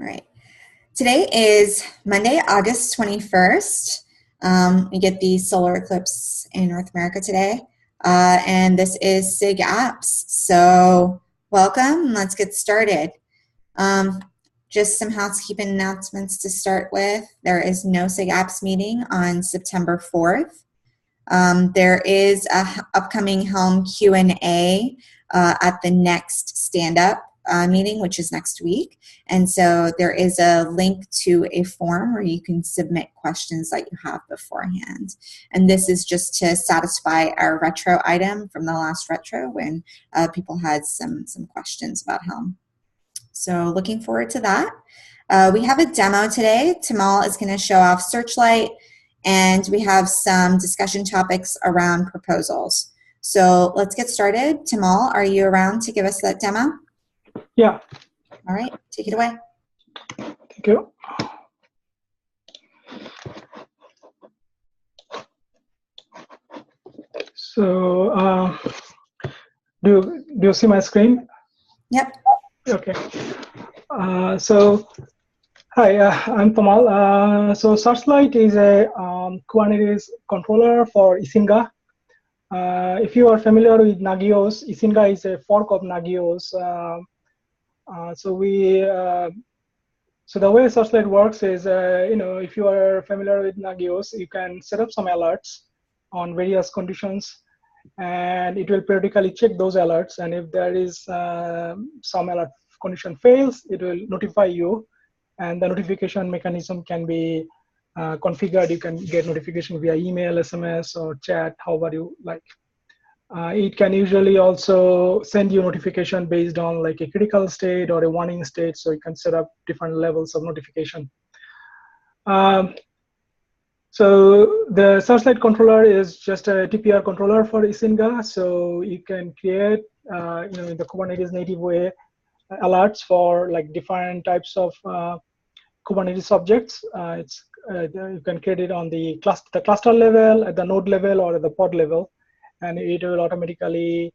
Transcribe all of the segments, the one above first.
All right. Today is Monday, August 21st. We get the solar eclipse in North America today. And this is SIG Apps. So welcome. Let's get started. Just some housekeeping announcements to start with. There is no SIG Apps meeting on September 4th. There is a upcoming Helm Q&A at the next stand-up meeting, which is next week. And so there is a link to a form where you can submit questions that you have beforehand. And this is just to satisfy our retro item from the last retro when people had some questions about Helm. So looking forward to that. We have a demo today. Tamal is going to show off Searchlight, and we have some discussion topics around proposals. So let's get started. Tamal, are you around to give us that demo? Yeah. All right, take it away. Thank you. So, do you see my screen? Yep. Okay. Hi, I'm Tamal. So Searchlight is a Kubernetes controller for Isinga. If you are familiar with Nagios, Isinga is a fork of Nagios. So the way Searchlight works is, if you are familiar with Nagios, you can set up some alerts on various conditions, and it will periodically check those alerts. And if there is some alert condition fails, it will notify you, and the notification mechanism can be configured. You can get notification via email, SMS, or chat, however you like. It can usually also send you notification based on like a critical state or a warning state, so you can set up different levels of notification. So the Searchlight controller is just a TPR controller for Isinga, so you can create, in the Kubernetes native way, alerts for like different types of Kubernetes objects. You can create it on the cluster level, at the node level, or at the pod level. And it will automatically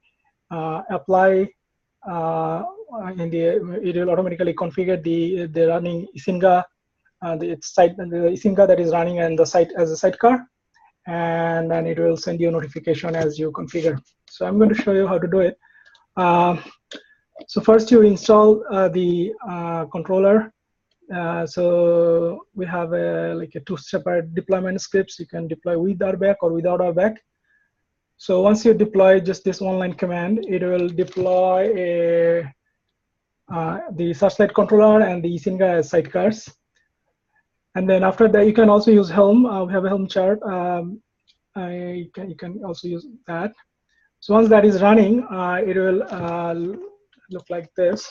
apply, it will automatically configure the running Isinga, the Isinga that is running and the site as a sidecar, and then it will send you a notification as you configure. So I'm going to show you how to do it. So first you install the controller. So we have like a two separate deployment scripts. You can deploy with RBAC or without RBAC. So once you deploy just this one-line command, it will deploy the Searchlight controller and the Isinga as sidecars. And then after that, you can also use Helm. We have a Helm chart. You can also use that. So once that is running, it will look like this.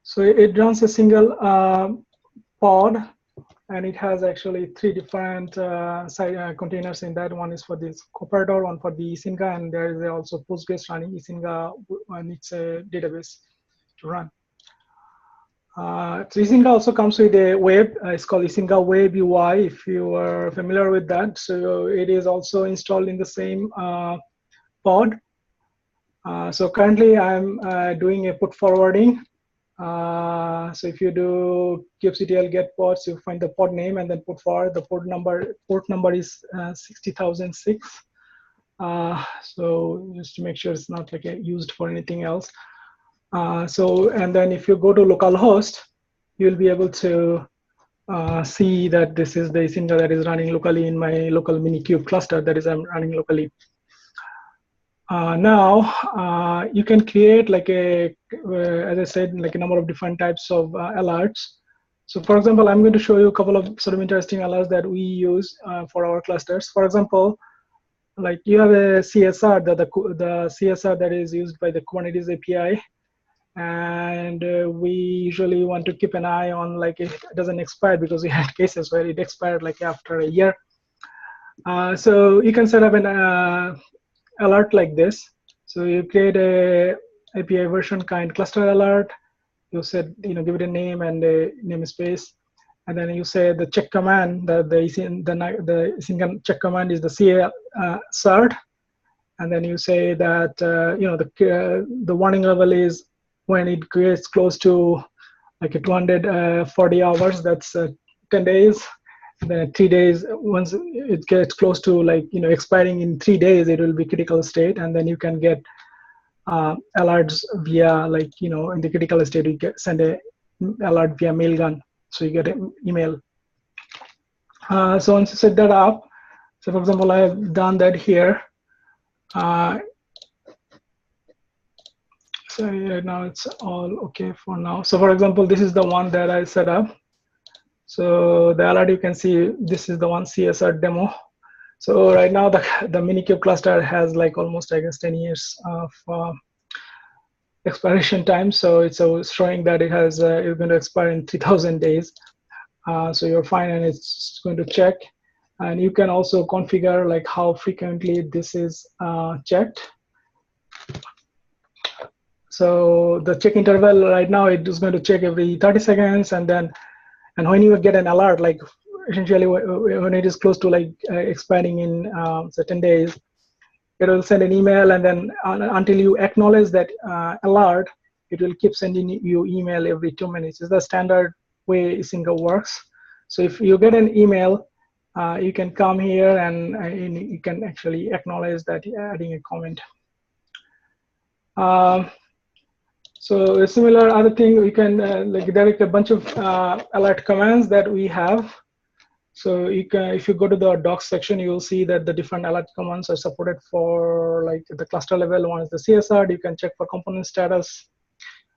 So it runs a single pod, and it has actually three different containers in that. One is for this operator, one for the Isinga, and there is also Postgres running Isinga, and it's a database to run. So Isinga also comes with a web. It's called Isinga Web UI, if you are familiar with that. So it is also installed in the same pod. So currently I'm doing a port forwarding. So if you do kubectl get pods, you find the pod name and then port forward. The port number is 60,006. So just to make sure it's not like used for anything else. And then if you go to localhost, you'll be able to see that this is the Isinga that is running locally in my local Minikube cluster that is I'm running locally. Now you can create like as I said, like a number of different types of alerts. So for example, I'm going to show you a couple of sort of interesting alerts that we use for our clusters. For example, like you have a CSR, the CSR that is used by the Kubernetes API. And we usually want to keep an eye on like it doesn't expire, because we had cases where it expired like after a year. So you can set up an alert like this. So you create a API version kind cluster alert. You said, give it a name and a namespace, and then you say the check command. The Isinga check command is the CA cert, and then you say that the warning level is when it gets close to like a 240 hours, that's 10 days. And then 3 days, once it gets close to like expiring in 3 days, it will be critical state, and then you can get alerts via like in the critical state you send a alert via mailgun, so you get an email. So once you set that up, so for example, I have done that here. So right now it's all okay for now. So for example, this is the one that I set up. So the alert, you can see this is the one CSR demo. So right now the Minikube cluster has like almost, I guess, 10 years of expiration time. So it's showing that it has it's going to expire in 3,000 days. So you're fine, and it's going to check. And you can also configure like how frequently this is checked. So the check interval right now, it is going to check every 30 seconds, and when you get an alert, like essentially when it is close to like expiring in certain days, it will send an email, and then until you acknowledge that alert, it will keep sending you email every 2 minutes. It's the standard way Isinga works. So if you get an email, you can come here and you can actually acknowledge that adding a comment. So a similar other thing, we can like direct a bunch of alert commands that we have. So you can, if you go to the docs section, you will see that the different alert commands are supported for like the cluster level. One is the CSR. You can check for component status.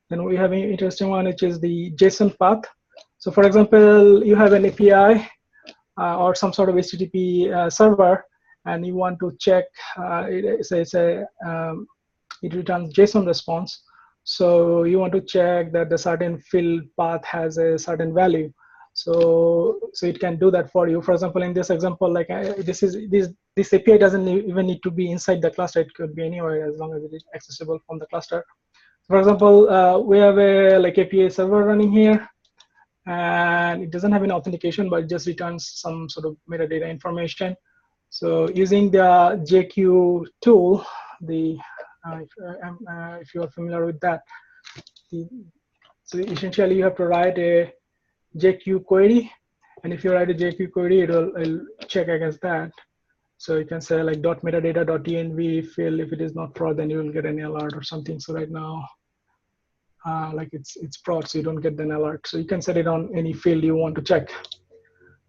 Then we have an interesting one, which is the JSON path. So for example, you have an API or some sort of HTTP server, and you want to check, it returns JSON response. So you want to check that the certain field path has a certain value. So it can do that for you. For example, in this example, like this API doesn't even need to be inside the cluster. It could be anywhere as long as it is accessible from the cluster. For example, we have a like API server running here, and it doesn't have an authentication, but it just returns some sort of metadata information. So using the JQ tool, if you are familiar with that, so essentially you have to write a JQ query, and if you write a JQ query, it'll check against that. So you can say like .metadata.env field, if it is not prod, then you will get an alert or something. So right now, like it's prod, so you don't get an alert. So you can set it on any field you want to check.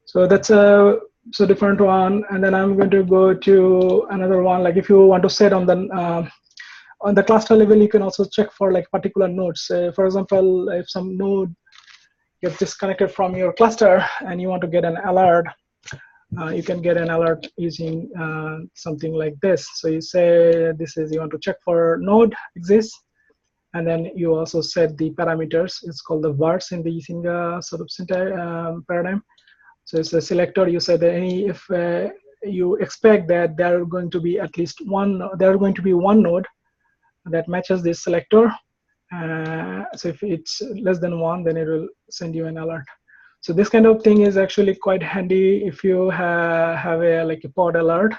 So that's a different one. And then I'm going to go to another one. Like if you want to set on the cluster level, you can also check for like particular nodes. For example, if some node gets disconnected from your cluster and you want to get an alert, you can get an alert using something like this. So you say you want to check for node exists, and then you also set the parameters. It's called the vars in the Isinga sort of syntax paradigm. So it's a selector. You said that if you expect that there are going to be at least one node that matches this selector. So if it's less than one, then it will send you an alert. So this kind of thing is actually quite handy if you have like a pod alert.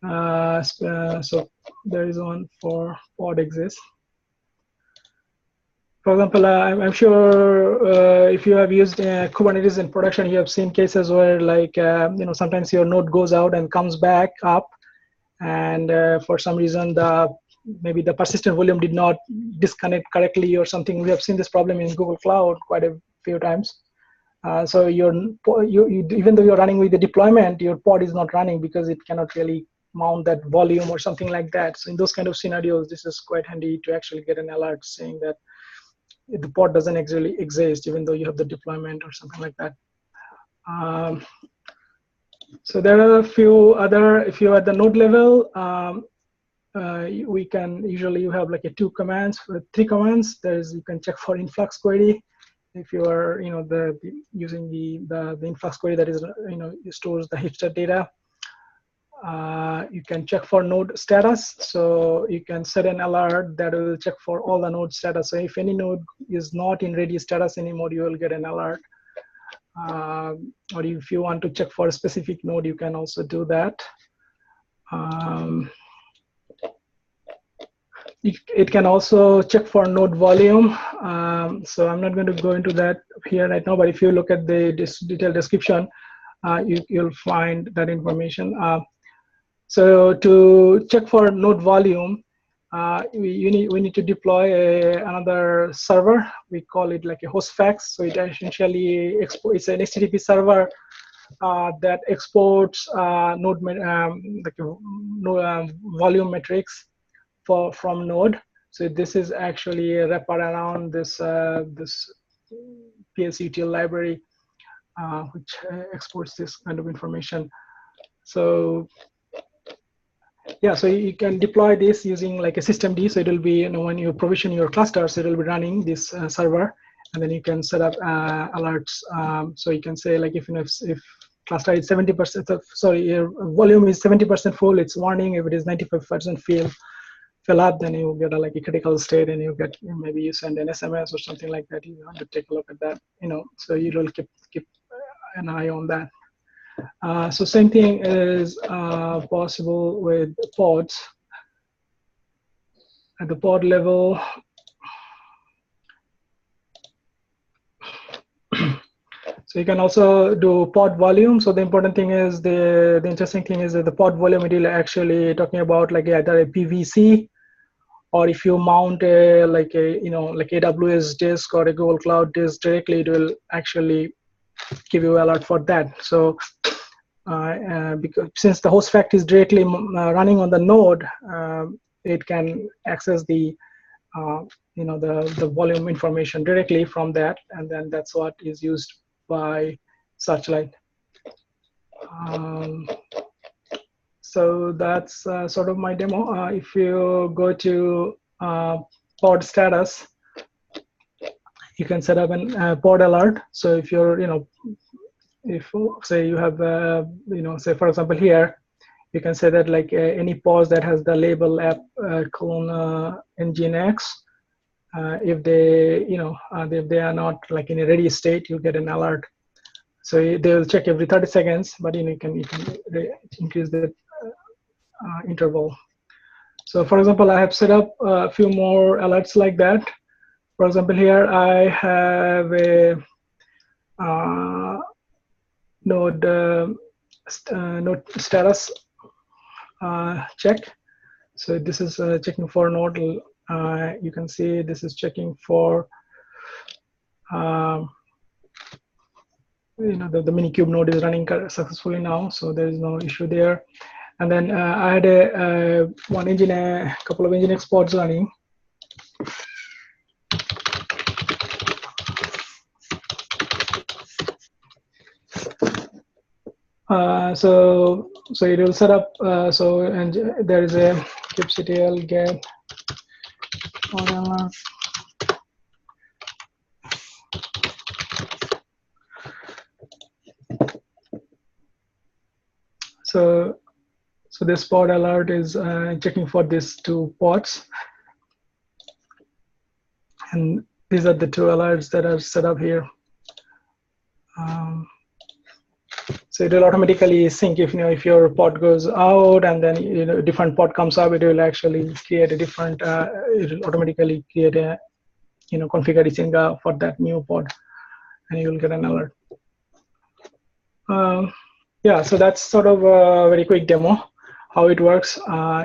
So there is one for pod exists. For example, I'm sure if you have used Kubernetes in production, you have seen cases where like sometimes your node goes out and comes back up, and for some reason maybe the persistent volume did not disconnect correctly or something. We have seen this problem in Google Cloud quite a few times. So even though you're running with the deployment, your pod is not running because it cannot really mount that volume or something like that. So in those kind of scenarios, this is quite handy to actually get an alert saying that the pod doesn't actually exist, even though you have the deployment or something like that. So there are a few other, if you're at the node level, we can usually you have like three commands. You can check for influx query. If you are using the influx query that is stores the hipster data. You can check for node status. So you can set an alert that will check for all the node status. So if any node is not in ready status anymore, you will get an alert. Or if you want to check for a specific node, you can also do that. it can also check for node volume. So I'm not going to go into that here right now, but if you look at the detailed description, you'll find that information. So to check for node volume, we need to deploy another server. We call it like a host fax. So it essentially it's an HTTP server that exports volume metrics from node. So this is actually a wrapper around this this PSUTL library, which exports this kind of information. So yeah, so you can deploy this using like a systemd. So it will be, when you provision your clusters, it will be running this server, and then you can set up alerts. So you can say like if cluster is 70%, sorry, your volume is 70% full, it's warning. If it is 95% fill up, then you get a critical state, and you get, maybe you send an SMS or something like that. You want to take a look at that, so you will keep an eye on that. So same thing is possible with pods. At the pod level, so you can also do PodVolume. So the important thing is, the interesting thing is that the PodVolume, it will actually talking about like either a PVC, or if you mount like AWS disk or a Google Cloud disk directly, it will actually give you alert for that. So because since the host fact is directly running on the node, it can access the the volume information directly from that, and then that's what is used by Searchlight. So that's sort of my demo. If you go to pod status, you can set up a pod alert. So if you're, if say you have, say for example here, you can say that like any pods that has the label app nginx, if they, if they are not like in a ready state, you get an alert. So they will check every 30 seconds, but you can increase the interval. So for example, I have set up a few more alerts like that. For example, here I have a node status check. So this is checking for node. You can see this is checking for the Minikube node is running successfully now, so there is no issue there. And then I had a couple of Nginx pods running. So it will set up. And there is a kubectl get alert. So this pod alert is checking for these two pods, and these are the two alerts that are set up here. So it will automatically sync if your pod goes out, and then different pod comes up. It will actually create a different. It will automatically create a configure Isinga for that new pod, and you will get an alert. Yeah, so that's sort of a very quick demo how it works.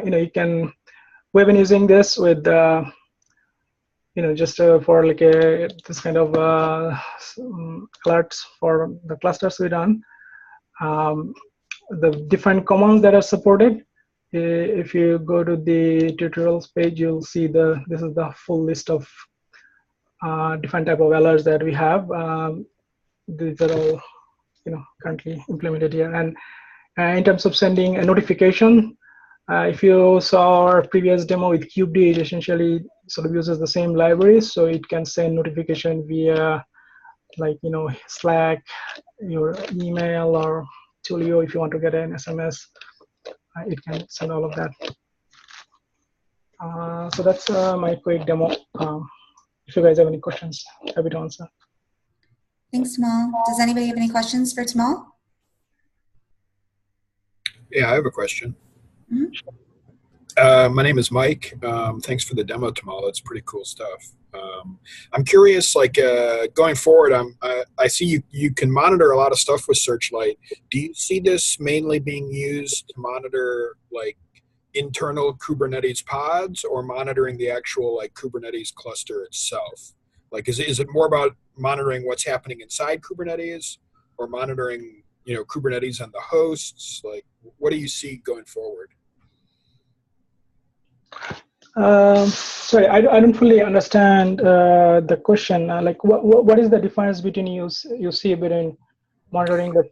We've been using this with just for like this kind of alerts for the clusters we run. The different commands that are supported. If you go to the tutorials page, you'll see this is the full list of different type of alerts that we have. These are all currently implemented here. And in terms of sending a notification, if you saw our previous demo with kubed, it essentially sort of uses the same libraries, so it can send notification via like Slack, your email, or Twilio. If you want to get an SMS, it can send all of that. So that's my quick demo. If you guys have any questions, happy to answer. Thanks, Tamal. Does anybody have any questions for Tamal? Yeah, I have a question. Mm-hmm. My name is Mike. Thanks for the demo, Tamal. That's pretty cool stuff. I'm curious, like going forward, I see you can monitor a lot of stuff with Searchlight. Do you see this mainly being used to monitor like internal Kubernetes pods, or monitoring the actual like Kubernetes cluster itself? Like, is it more about monitoring what's happening inside Kubernetes, or monitoring Kubernetes and the hosts? Like, what do you see going forward? Sorry, I don't fully understand the question. Like, what is the difference between you see between monitoring the,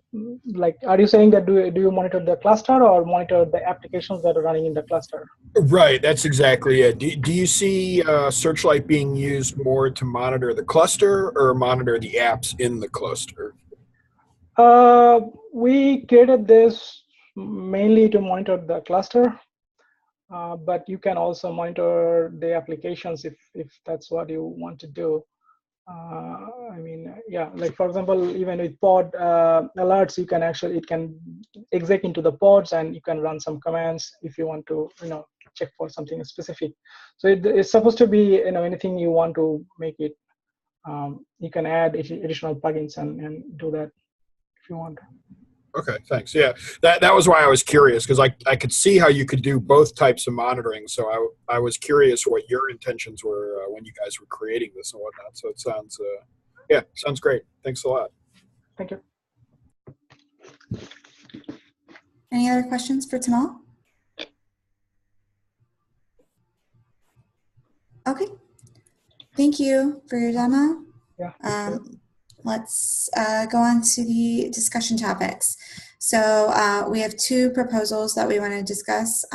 like, are you saying that do you monitor the cluster or monitor the applications that are running in the cluster? Right, that's exactly it. Do you see Searchlight being used more to monitor the cluster or monitor the apps in the cluster? We created this mainly to monitor the cluster. But you can also monitor the applications if that's what you want to do. I mean, yeah, like for example, even with pod alerts, you can it can exec into the pods, and you can run some commands if you want to, check for something specific. So it's supposed to be, anything you want to make it. You can add additional plugins and do that if you want. Okay, thanks. Yeah, that was why I was curious, because I could see how you could do both types of monitoring. So I was curious what your intentions were when you guys were creating this and whatnot. So it sounds, sounds great. Thanks a lot. Thank you. Any other questions for Tamal? Okay. Thank you for your demo. Yeah. Let's go on to the discussion topics. So we have two proposals that we want to discuss.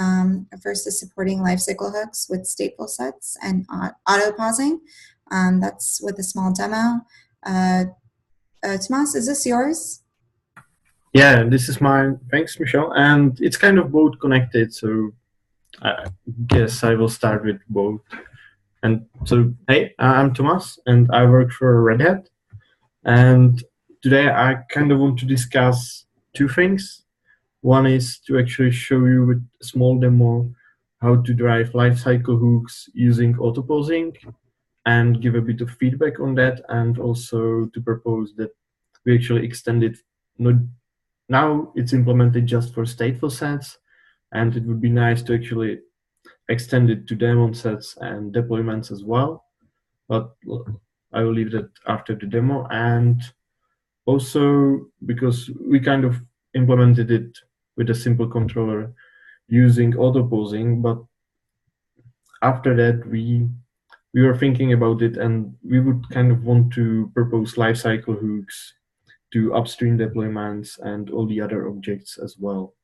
First is supporting lifecycle hooks with stateful sets and auto pausing. That's with a small demo. Tomas, is this yours? Yeah, this is mine. Thanks, Michelle. And it's kind of both connected, so I guess I will start with both. And so, hey, I'm Tomas, and I work for Red Hat. And today I kind of want to discuss two things. One is to actually show you with a small demo how to drive lifecycle hooks using auto-pausing and give a bit of feedback on that, and also to propose that we actually extend it. Now it's implemented just for stateful sets, and it would be nice to actually extend it to Daemon Sets and deployments as well. But I will leave that after the demo. And also because we kind of implemented it with a simple controller using auto pausing, but after that we were thinking about it, and we would kind of want to propose lifecycle hooks to upstream deployments and all the other objects as well,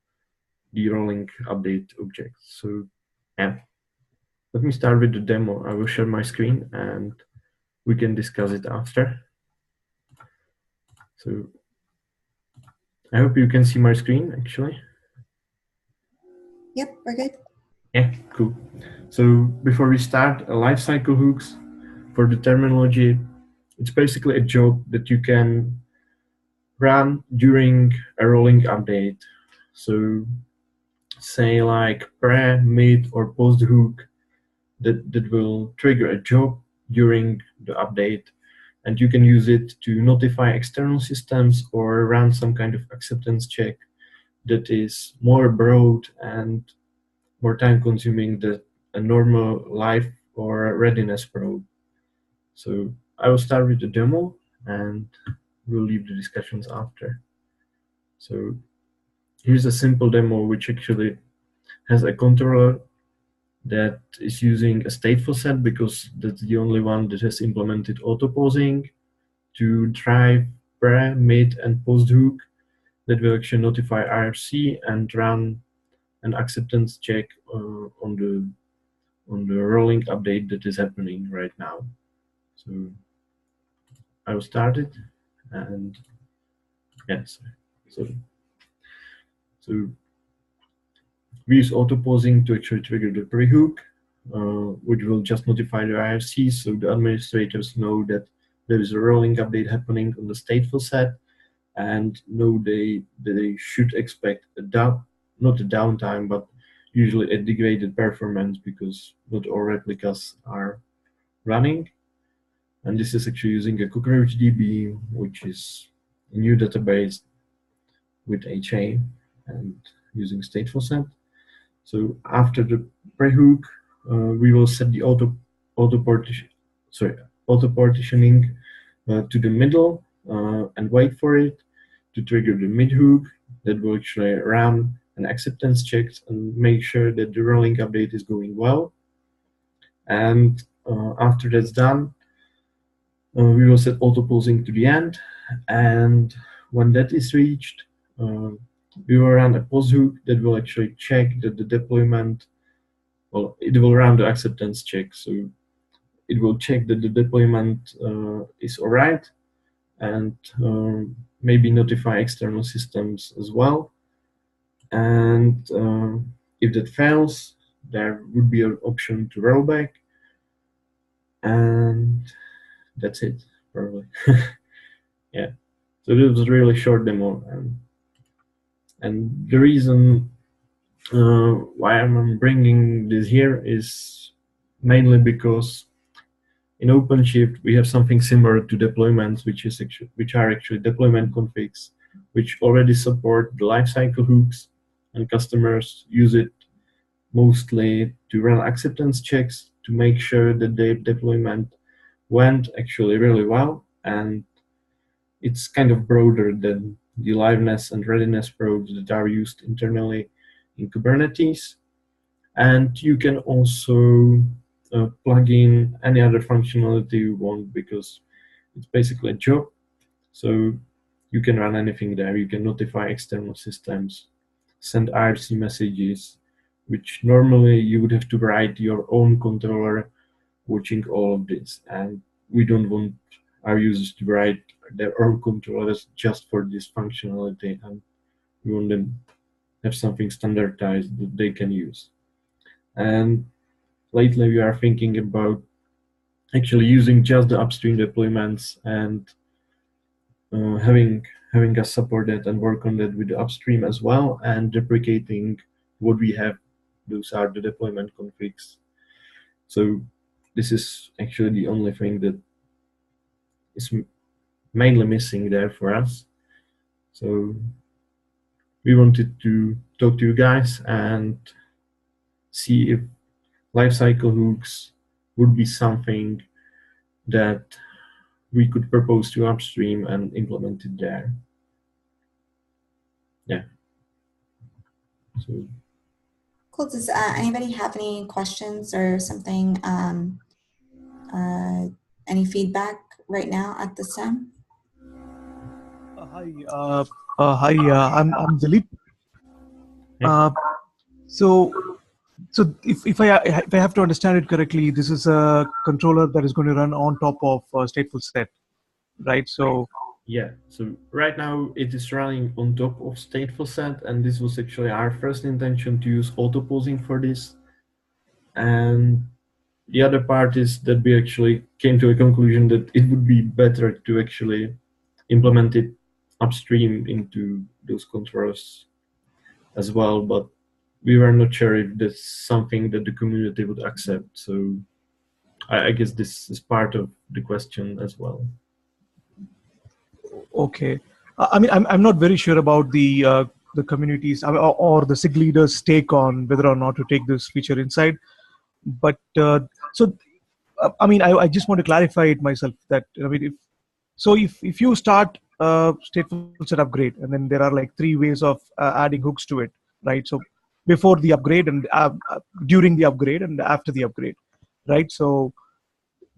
the rolling update objects. So yeah, let me start with the demo. I will share my screen and we can discuss it after. So I hope you can see my screen actually. Yep, we're good. Yeah, cool. So before we start, lifecycle hooks, for the terminology, it's basically a job that you can run during a rolling update. So say like pre, mid, or post hook that will trigger a job during the update, and you can use it to notify external systems or run some kind of acceptance check that is more broad and more time consuming than a normal live or readiness probe. So I will start with the demo and we'll leave the discussions after. So here's a simple demo which actually has a controller that is using a stateful set, because that's the only one that has implemented auto pausing to drive pre, mid, and post hook that will actually notify IRC and run an acceptance check on the rolling update that is happening right now. So I will start it, and yes, so we use auto pausing to actually trigger the pre-hook, which will just notify the IRC, so the administrators know that there is a rolling update happening on the stateful set, and know they should expect not a downtime, but usually a degraded performance because not all replicas are running. And this is actually using a CockroachDB, which is a new database with HA and using Stateful Set. So after the prehook, we will set the auto partitioning to the middle and wait for it to trigger the mid hook that will actually run an acceptance checks and make sure that the rolling update is going well. And after that's done, we will set auto pulsing to the end. And when that is reached, we will run a pulse hook that will actually check that the deployment, well, it will run the acceptance check. So it will check that the deployment is all right, and maybe notify external systems as well. And if that fails, there would be an option to roll back. And that's it, probably. Yeah. So this was a really short demo. And the reason why I'm bringing this here is mainly because in OpenShift we have something similar to deployments, which are actually deployment configs, which already support the lifecycle hooks, and customers use it mostly to run acceptance checks to make sure that their deployment went actually really well. And it's kind of broader than the liveness and readiness probes that are used internally in Kubernetes. And you can also plug in any other functionality you want, because it's basically a job. So you can run anything there. You can notify external systems, send IRC messages, which normally you would have to write your own controller watching all of this. And we don't want our users to write their own controllers just for this functionality, and we want them to have something standardized that they can use. And lately we are thinking about actually using just the upstream deployments and having us support that and work on that with the upstream as well, and deprecating what we have. Those are the deployment configs. So this is actually the only thing that is mainly missing there for us. So we wanted to talk to you guys and see if lifecycle hooks would be something that we could propose to upstream and implement it there. Yeah. So. Cool. Does anybody have any questions or something, any feedback right now at this time? Hi, I'm Dilip. So if I have to understand it correctly, this is a controller that is going to run on top of Stateful Set, right? So yeah. So right now it is running on top of Stateful Set, and this was actually our first intention to use auto pulsing for this. And the other part is that we actually came to a conclusion that it would be better to actually implement it upstream into those controllers as well, but we were not sure if that's something that the community would accept. So I guess this is part of the question as well. Okay, I mean, I'm not very sure about the communities or the SIG leaders' take on whether or not to take this feature inside. But I mean, I just want to clarify it myself that, I mean, if you start Stateful Set upgrade, and then there are like 3 ways of adding hooks to it, right? So before the upgrade, and during the upgrade, and after the upgrade, right? So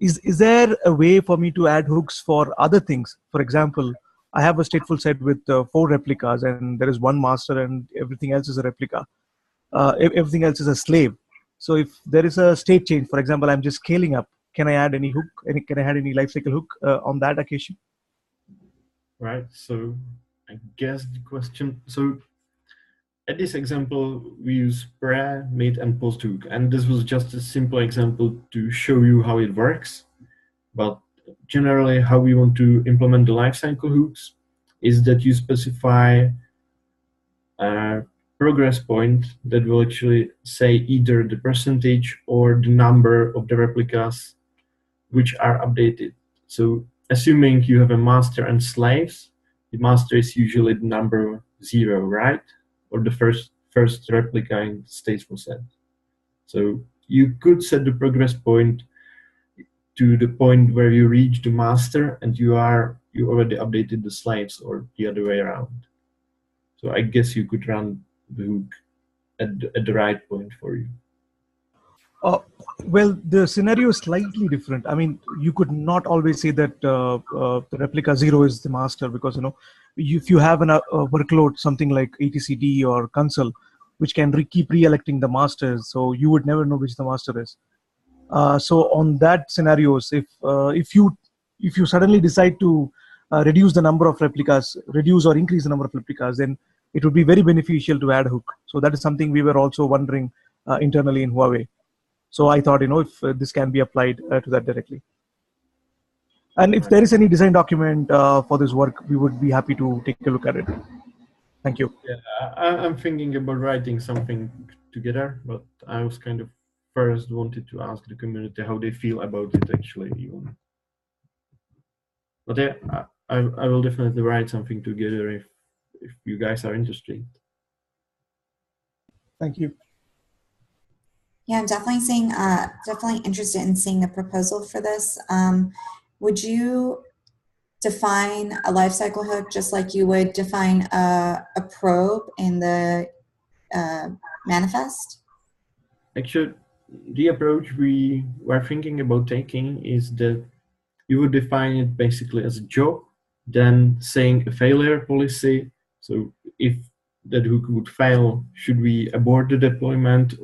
is there a way for me to add hooks for other things? For example, I have a Stateful Set with 4 replicas, and there is 1 master, and everything else is a replica. Everything else is a slave. So if there is a state change, for example, I'm just scaling up, can I add any hook? Can I add any lifecycle hook on that occasion? Right. So I guess the question. So at this example, we use pre, mid, and post hook, and this was just a simple example to show you how it works. But generally, how we want to implement the lifecycle hooks is that you specify progress point that will actually say either the percentage or the number of the replicas which are updated. So assuming you have a master and slaves, the master is usually the number 0, right? Or the first replica in stateful set. So you could set the progress point to the point where you reach the master and you already updated the slaves, or the other way around. So I guess you could run the hook at the right point for you. Well, the scenario is slightly different. I mean, you could not always say that the replica 0 is the master, because if you have a workload, something like etcd or console, which can keep re-electing the masters, so you would never know which the master is. So on that scenarios, if you suddenly decide to reduce the number of replicas, reduce or increase the number of replicas, then it would be very beneficial to add hook. So that is something we were also wondering internally in Huawei. So I thought, if this can be applied to that directly. And if there is any design document for this work, we would be happy to take a look at it. Thank you. Yeah, I'm thinking about writing something together, but I was kind of first wanted to ask the community how they feel about it actually even. But yeah, I will definitely write something together if you guys are interested. Thank you. Yeah, I'm definitely interested in seeing the proposal for this. Would you define a lifecycle hook just like you would define a probe in the manifest? Actually, the approach we were thinking about taking is that you would define it basically as a job, then saying a failure policy. So if that hook would fail, should we abort the deployment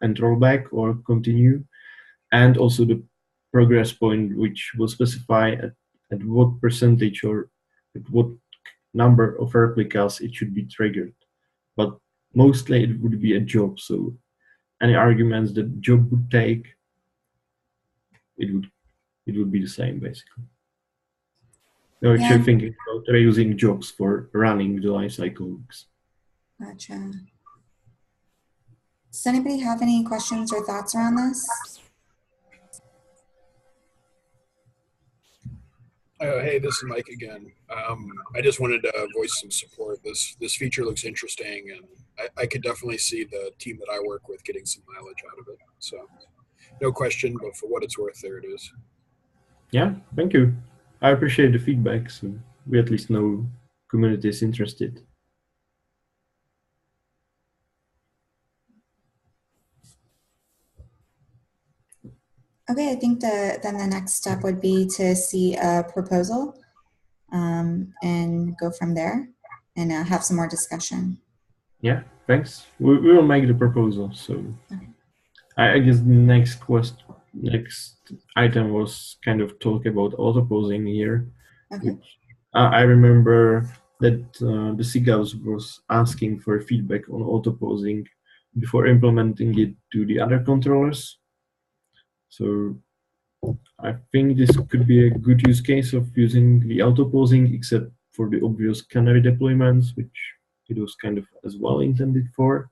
and roll back or continue? And also the progress point, which will specify at what percentage or at what number of replicas it should be triggered. But mostly it would be a job. So any arguments that job would take, it would be the same basically. We're actually thinking about reusing jobs for running the lifecycle hooks. Gotcha. Does anybody have any questions or thoughts around this? Hey, this is Mike again. I just wanted to voice some support. This feature looks interesting, and I could definitely see the team that I work with getting some mileage out of it. So, no question, but for what it's worth, there it is. Yeah, thank you. I appreciate the feedback, so we at least know community is interested. Okay, I think then the next step would be to see a proposal and go from there and have some more discussion. Yeah, thanks. We will make the proposal. So okay. I guess the next item was kind of talk about auto-posing here. Okay. Which, I remember that the SIG Apps was asking for feedback on auto-posing before implementing it to the other controllers. So I think this could be a good use case of using the auto-posing, except for the obvious canary deployments, which it was kind of as well intended for.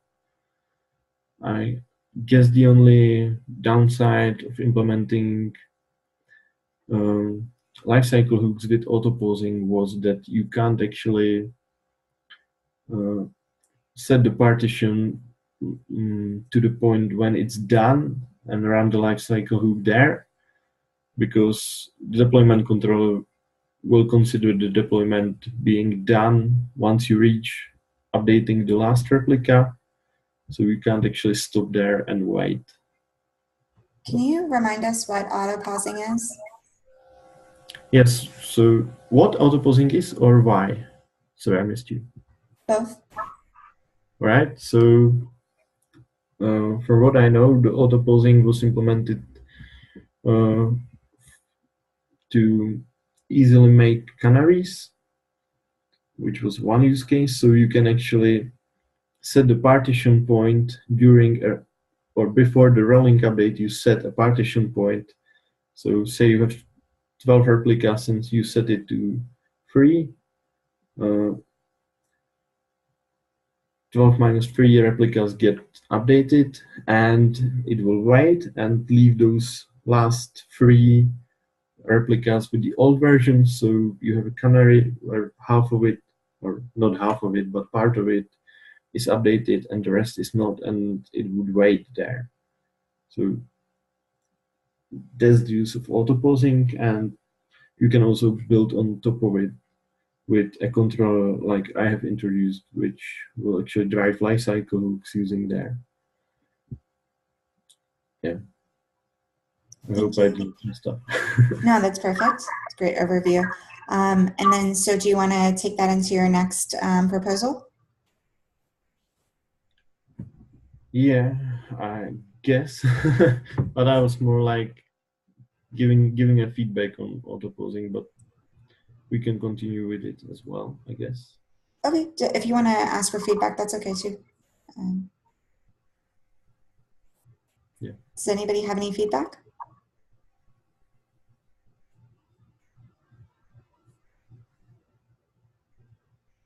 I guess the only downside of implementing lifecycle hooks with auto-posing was that you can't actually set the partition to the point when it's done and run the lifecycle hook there, because the deployment controller will consider the deployment being done once you reach updating the last replica. So you can't actually stop there and wait. Can you remind us what auto-pausing is? Yes, so what auto-pausing is or why? Sorry, I missed you. Both. Right, so from what I know, the auto-pausing was implemented to easily make canaries, which was one use case. So you can actually set the partition point during or before the rolling update. You set a partition point. So say you have 12 replicas and you set it to 3. 12 minus 3 replicas get updated, and it will wait and leave those last 3 replicas with the old version. So you have a canary where half of it, or not half of it, but part of it is updated and the rest is not, and it would wait there. So there's the use of auto pausing, and you can also build on top of it with a controller like I have introduced, which will actually drive lifecycle hooks using there. Yeah. I hope I did some stuff. No, that's perfect. It's a great overview. And then, so do you want to take that into your next proposal? Yeah, I guess. But I was more like giving a feedback on auto pausing, but we can continue with it as well, I guess. Okay, if you want to ask for feedback, that's okay too. Yeah. Does anybody have any feedback?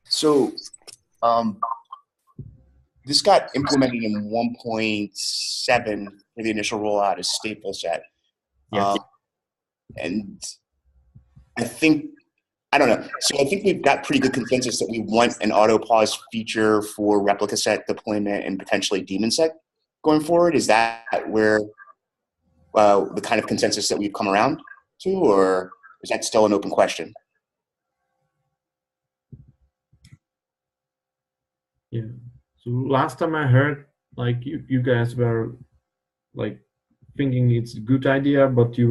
So this got implemented in 1.7 for the initial rollout of Stateful Set. Yeah. And I think, I don't know. So I think we've got pretty good consensus that we want an auto pause feature for replica set deployment and potentially Daemon Set going forward. Is that where the kind of consensus that we've come around to, or is that still an open question? Yeah. So last time I heard, like you guys were like thinking it's a good idea, but you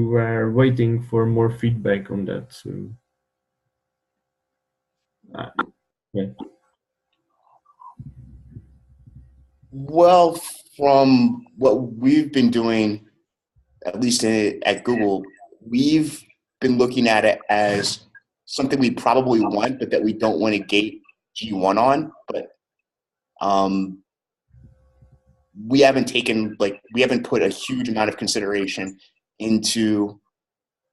were waiting for more feedback on that. So yeah. Well, from what we've been doing, at least at Google, we've been looking at it as something we probably want, but that we don't want to gate G1 on. But we haven't put a huge amount of consideration into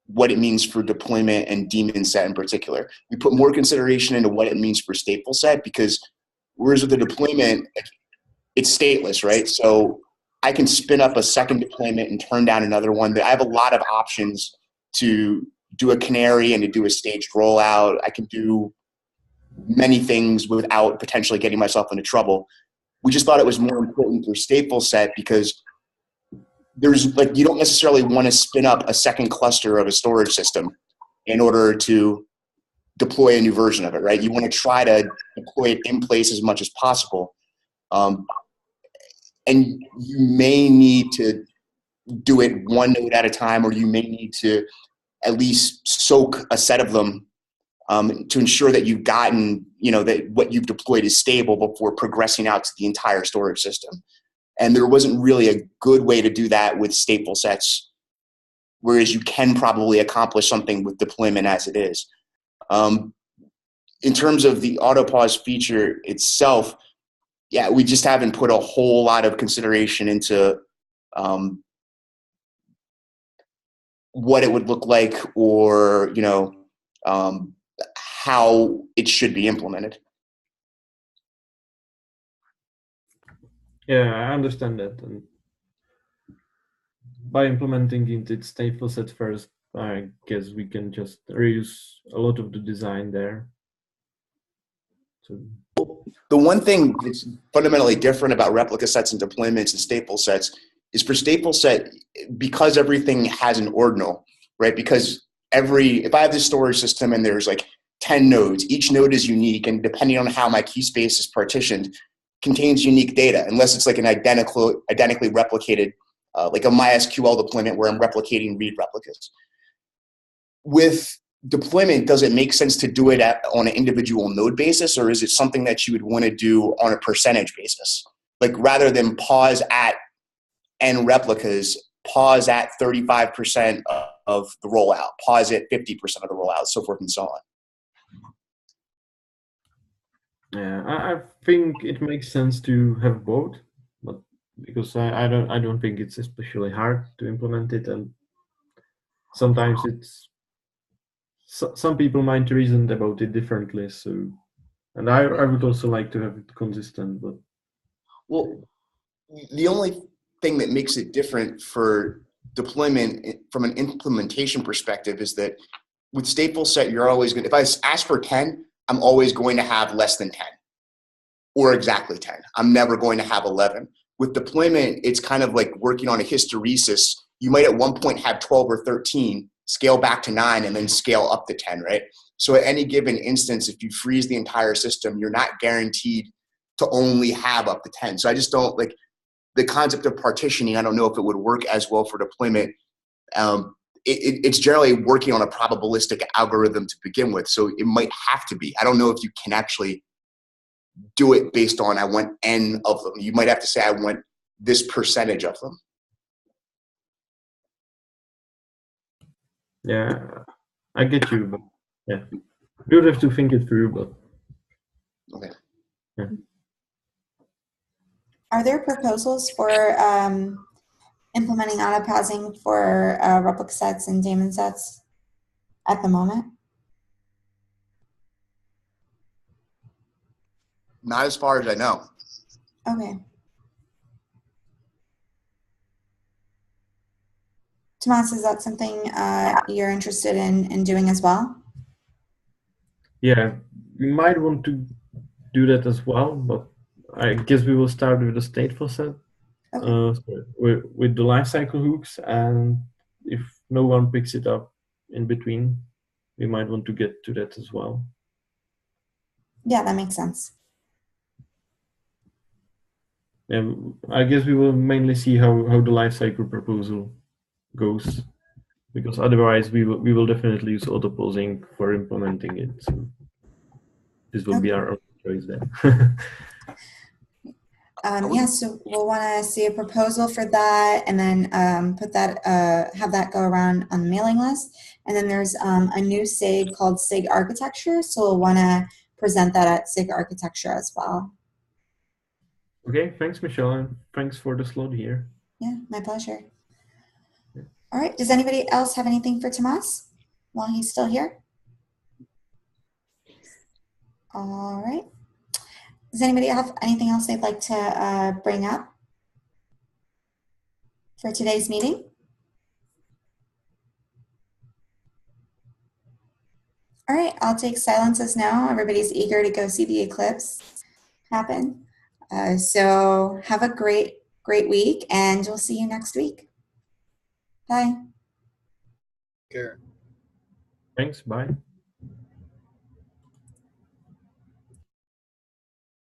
what it means for deployment and Daemon Set in particular. We put more consideration into what it means for Stateful Set, because whereas with the deployment, it's stateless, right? So I can spin up a second deployment and turn down another one. I have a lot of options to do a canary and to do a staged rollout. I can do many things without potentially getting myself into trouble. We just thought it was more important for Stateful Set because there's like, you don't necessarily want to spin up a second cluster of a storage system in order to deploy a new version of it, right? You want to try to deploy it in place as much as possible. And you may need to do it one node at a time, or you may need to at least soak a set of them to ensure that you've gotten, that what you've deployed is stable before progressing out to the entire storage system. And there wasn't really a good way to do that with stateful sets, whereas you can probably accomplish something with deployment as it is. In terms of the auto pause feature itself, yeah, we just haven't put a whole lot of consideration into what it would look like, or how it should be implemented. Yeah, I understand that. And by implementing it, it's stateful set first. I guess we can just reuse a lot of the design there. So the one thing that's fundamentally different about replica sets and deployments and stateful sets is for stateful set, because everything has an ordinal, right? Because if I have this storage system and there's like 10 nodes, each node is unique, and depending on how my key space is partitioned, contains unique data, unless it's like an identically replicated, like a MySQL deployment where I'm replicating read replicas. With deployment, does it make sense to do it on an individual node basis, or is it something that you would want to do on a percentage basis? Like rather than pause at n replicas, pause at 35% of the rollout, pause at 50% of the rollout, so forth and so on. yeah, I think it makes sense to have both, but because I don't think it's especially hard to implement it, and sometimes some people might reason about it differently. So And I would also like to have it consistent, but Well, the only thing that makes it different for deployment from an implementation perspective is that with Stateful Set, you're always going to, if I ask for 10, I'm always going to have less than 10 or exactly 10. I'm never going to have 11. With deployment, it's kind of like working on a hysteresis. You might at one point have 12 or 13, scale back to 9, and then scale up to 10, right? So at any given instance, if you freeze the entire system, you're not guaranteed to only have up to 10. So I just don't like the concept of partitioning. I don't know if it would work as well for deployment. It's generally working on a probabilistic algorithm to begin with. So it might have to be. I don't know if you can actually do it based on I want N of them. You might have to say I want this percentage of them. yeah, I get you. But yeah, you would have to think it through. But Okay. Yeah. Are there proposals for implementing auto pausing for replica sets and daemon sets at the moment? Not as far as I know. Okay. Tomas, is that something you're interested in doing as well? yeah, we might want to do that as well, but I guess we will start with the stateful set. Okay. With the lifecycle hooks, and if no one picks it up in between, we might want to get to that as well. Yeah, that makes sense. And I guess we will mainly see how the lifecycle proposal goes, because otherwise we will definitely use auto pausing for implementing it. So this will be our own choice then. Yeah, so we'll want to see a proposal for that, and then put that, have that go around on the mailing list. And then there's a new SIG called SIG Architecture, so we'll want to present that at SIG Architecture as well. Okay, thanks, Michelle, and thanks for the slot here. Yeah, my pleasure. Yeah. All right, does anybody else have anything for Tomas while he's still here? All right. Does anybody have anything else they'd like to bring up for today's meeting? All right, I'll take silence as no. Everybody's eager to go see the eclipse happen. So have a great week, and we'll see you next week. Bye. Care. Thanks, bye.